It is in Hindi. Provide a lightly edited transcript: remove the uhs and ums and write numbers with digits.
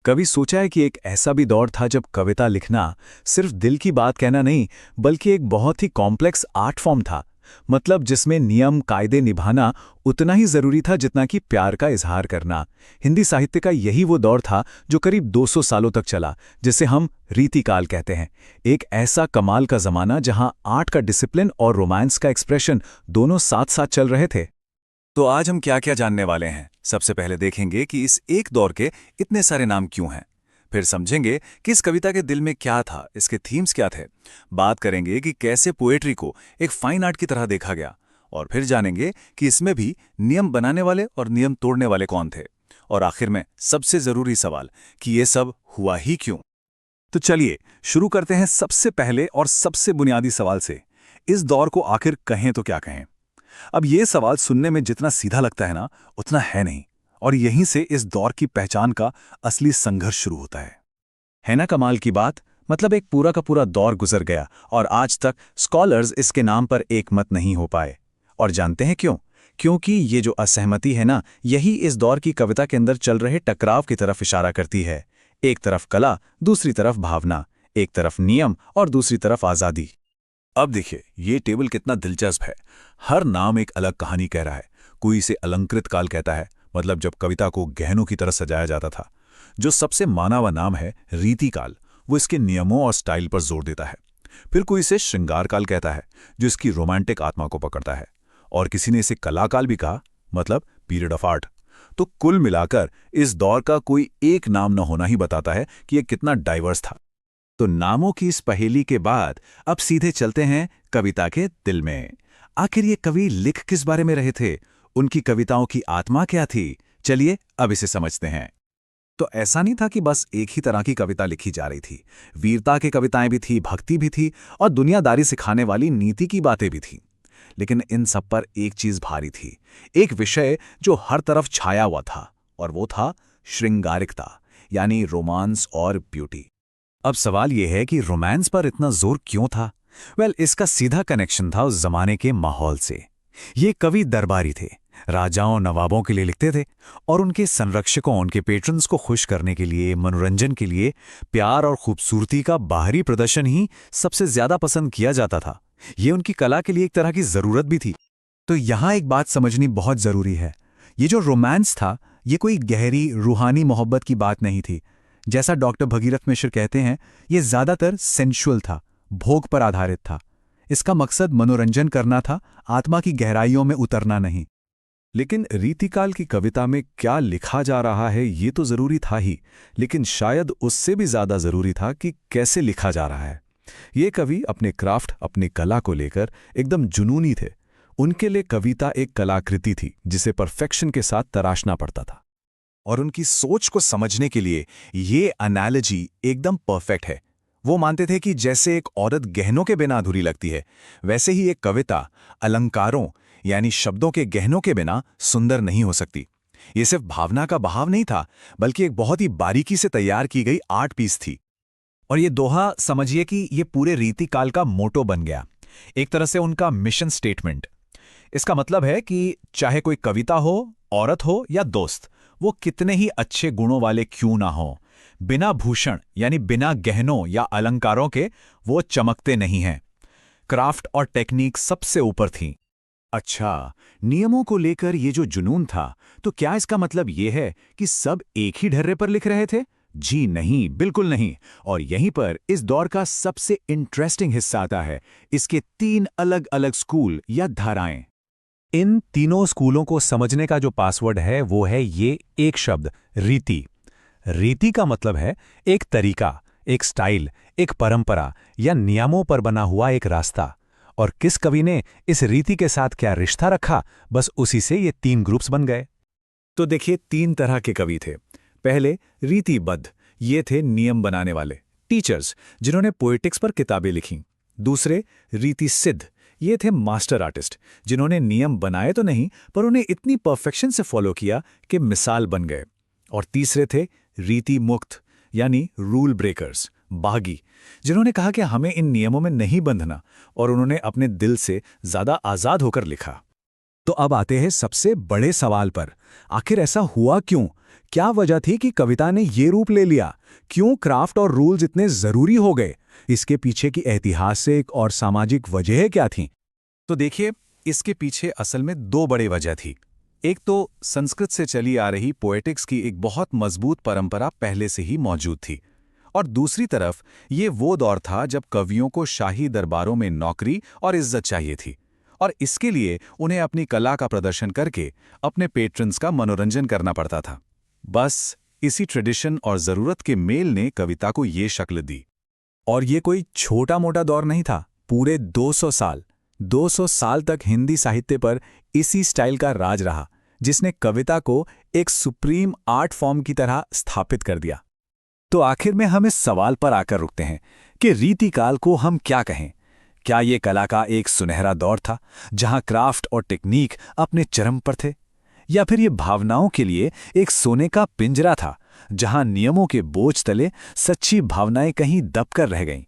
कभी सोचा है कि एक ऐसा भी दौर था जब कविता लिखना सिर्फ दिल की बात कहना नहीं, बल्कि एक बहुत ही कॉम्प्लेक्स आर्ट फॉर्म था। मतलब जिसमें नियम कायदे निभाना उतना ही जरूरी था जितना कि प्यार का इजहार करना। हिंदी साहित्य का यही वो दौर था जो करीब 200 सालों तक चला, जिसे हम रीतिकाल कहते हैं। एक ऐसा कमाल का जमाना जहां आर्ट का डिसिप्लिन और रोमांस का एक्सप्रेशन दोनों साथ साथ चल रहे थे। तो आज हम क्या क्या जानने वाले हैं। सबसे पहले देखेंगे कि इस एक दौर के इतने सारे नाम क्यों हैं। फिर समझेंगे कि इस कविता के दिल में क्या था, इसके थीम्स क्या थे। बात करेंगे कि कैसे पोएट्री को एक फाइन आर्ट की तरह देखा गया। और फिर जानेंगे कि इसमें भी नियम बनाने वाले और नियम तोड़ने वाले कौन थे। और आखिर में सबसे जरूरी सवाल कि ये सब हुआ ही क्यों। तो चलिए शुरू करते हैं सबसे पहले और सबसे बुनियादी सवाल से। इस दौर को आखिर कहें तो क्या कहें। अब ये सवाल सुनने में जितना सीधा लगता है ना, उतना है नहीं। और यहीं से इस दौर की पहचान का असली संघर्ष शुरू होता है ना कमाल की बात। मतलब एक पूरा का पूरा दौर गुजर गया और आज तक स्कॉलर्स इसके नाम पर एक मत नहीं हो पाए। और जानते हैं क्यों? क्योंकि ये जो असहमति है ना, यही इस दौर की कविता के अंदर चल रहे टकराव की तरफ इशारा करती है। एक तरफ कला, दूसरी तरफ भावना, एक तरफ नियम और दूसरी तरफ आज़ादी। अब देखिए ये टेबल कितना दिलचस्प है। हर नाम एक अलग कहानी कह रहा है। कोई इसे अलंकृत काल कहता है, मतलब जब कविता को गहनों की तरह सजाया जाता था। जो सबसे माना हुआ नाम है रीति काल, वो इसके नियमों और स्टाइल पर जोर देता है। फिर कोई इसे श्रृंगार काल कहता है, जो इसकी रोमांटिक आत्मा को पकड़ता है। और किसी ने इसे कलाकाल भी कहा, मतलब पीरियड ऑफ आर्ट। तो कुल मिलाकर इस दौर का कोई एक नाम न होना ही बताता है कि यह कितना डाइवर्स था। तो नामों की इस पहेली के बाद अब सीधे चलते हैं कविता के दिल में। आखिर ये कवि लिख किस बारे में रहे थे, उनकी कविताओं की आत्मा क्या थी। चलिए अब इसे समझते हैं। तो ऐसा नहीं था कि बस एक ही तरह की कविता लिखी जा रही थी। वीरता की कविताएं भी थी, भक्ति भी थी और दुनियादारी सिखाने वाली नीति की बातें भी थी। लेकिन इन सब पर एक चीज भारी थी, एक विषय जो हर तरफ छाया हुआ था, और वो था श्रृंगारिकता, यानी रोमांस और ब्यूटी। अब सवाल यह है कि रोमांस पर इतना जोर क्यों था। इसका सीधा कनेक्शन था उस जमाने के माहौल से। ये कवि दरबारी थे, राजाओं नवाबों के लिए लिखते थे और उनके संरक्षकों, उनके पेट्रन्स को खुश करने के लिए, मनोरंजन के लिए प्यार और खूबसूरती का बाहरी प्रदर्शन ही सबसे ज्यादा पसंद किया जाता था। ये उनकी कला के लिए एक तरह की जरूरत भी थी। तो यहां एक बात समझनी बहुत जरूरी है। ये जो रोमांस था, ये कोई गहरी रूहानी मोहब्बत की बात नहीं थी। जैसा डॉक्टर भगीरथ मिश्र कहते हैं, ये ज्यादातर सेंशुअल था, भोग पर आधारित था। इसका मकसद मनोरंजन करना था, आत्मा की गहराइयों में उतरना नहीं। लेकिन रीतिकाल की कविता में क्या लिखा जा रहा है ये तो जरूरी था ही, लेकिन शायद उससे भी ज्यादा जरूरी था कि कैसे लिखा जा रहा है। ये कवि अपने क्राफ्ट, अपनी कला को लेकर एकदम जुनूनी थे। उनके लिए कविता एक कलाकृति थी जिसे परफेक्शन के साथ तराशना पड़ता था। और उनकी सोच को समझने के लिए ये एनालॉजी एकदम परफेक्ट है। वो मानते थे कि जैसे एक औरत गहनों के बिना अधूरी लगती है, वैसे ही एक कविता अलंकारों यानी शब्दों के गहनों के बिना सुंदर नहीं हो सकती। ये सिर्फ भावना का बहाव नहीं था, बल्कि एक बहुत ही बारीकी से तैयार की गई आर्ट पीस थी। और ये दोहा समझिए कि ये पूरे रीतिकाल का मोटो बन गया, एक तरह से उनका मिशन स्टेटमेंट। इसका मतलब है कि चाहे कोई कविता हो, औरत हो या दोस्त, वो कितने ही अच्छे गुणों वाले क्यों ना हो, बिना भूषण यानी बिना गहनों या अलंकारों के वो चमकते नहीं हैं। क्राफ्ट और टेक्निक सबसे ऊपर थी। अच्छा, नियमों को लेकर ये जो जुनून था, तो क्या इसका मतलब ये है कि सब एक ही ढर्रे पर लिख रहे थे? जी नहीं, बिल्कुल नहीं। और यहीं पर इस दौर का सबसे इंटरेस्टिंग हिस्सा आता है, इसके 3 अलग अलग स्कूल या धाराएं। इन तीनों स्कूलों को समझने का जो पासवर्ड है वो है ये एक शब्द, रीति। रीति का मतलब है एक तरीका, एक स्टाइल, एक परंपरा या नियमों पर बना हुआ एक रास्ता। और किस कवि ने इस रीति के साथ क्या रिश्ता रखा, बस उसी से ये 3 ग्रुप्स बन गए। तो देखिए 3 तरह के कवि थे। पहले रीतिबद्ध, ये थे नियम बनाने वाले, टीचर्स जिन्होंने पोएटिक्स पर किताबें लिखीं। दूसरे रीति सिद्ध, ये थे मास्टर आर्टिस्ट जिन्होंने नियम बनाए तो नहीं, पर उन्हें इतनी परफेक्शन से फॉलो किया कि मिसाल बन गए। और तीसरे थे रीति मुक्त, यानी रूल ब्रेकर्स, बागी, जिन्होंने कहा कि हमें इन नियमों में नहीं बंधना, और उन्होंने अपने दिल से ज्यादा आजाद होकर लिखा। तो अब आते हैं सबसे बड़े सवाल पर। आखिर ऐसा हुआ क्यों? क्या वजह थी कि कविता ने ये रूप ले लिया? क्यों क्राफ्ट और रूल्स इतने जरूरी हो गए? इसके पीछे की ऐतिहासिक और सामाजिक वजहें क्या थीं? तो देखिए, इसके पीछे असल में दो बड़े वजह थी। एक तो संस्कृत से चली आ रही पोएटिक्स की एक बहुत मजबूत परंपरा पहले से ही मौजूद थी, और दूसरी तरफ ये वो दौर था जब कवियों को शाही दरबारों में नौकरी और इज्जत चाहिए थी, और इसके लिए उन्हें अपनी कला का प्रदर्शन करके अपने पेट्रन्स का मनोरंजन करना पड़ता था। बस इसी ट्रेडिशन और ज़रूरत के मेल ने कविता को ये शक्ल दी। और ये कोई छोटा मोटा दौर नहीं था। पूरे 200 साल तक हिंदी साहित्य पर इसी स्टाइल का राज रहा, जिसने कविता को एक सुप्रीम आर्ट फॉर्म की तरह स्थापित कर दिया। तो आखिर में हम इस सवाल पर आकर रुकते हैं कि रीतिकाल को हम क्या कहें? क्या ये कला का एक सुनहरा दौर था जहां क्राफ्ट और टेक्निक अपने चरम पर थे, या फिर ये भावनाओं के लिए एक सोने का पिंजरा था जहां नियमों के बोझ तले सच्ची भावनाएं कहीं दबकर रह गईं?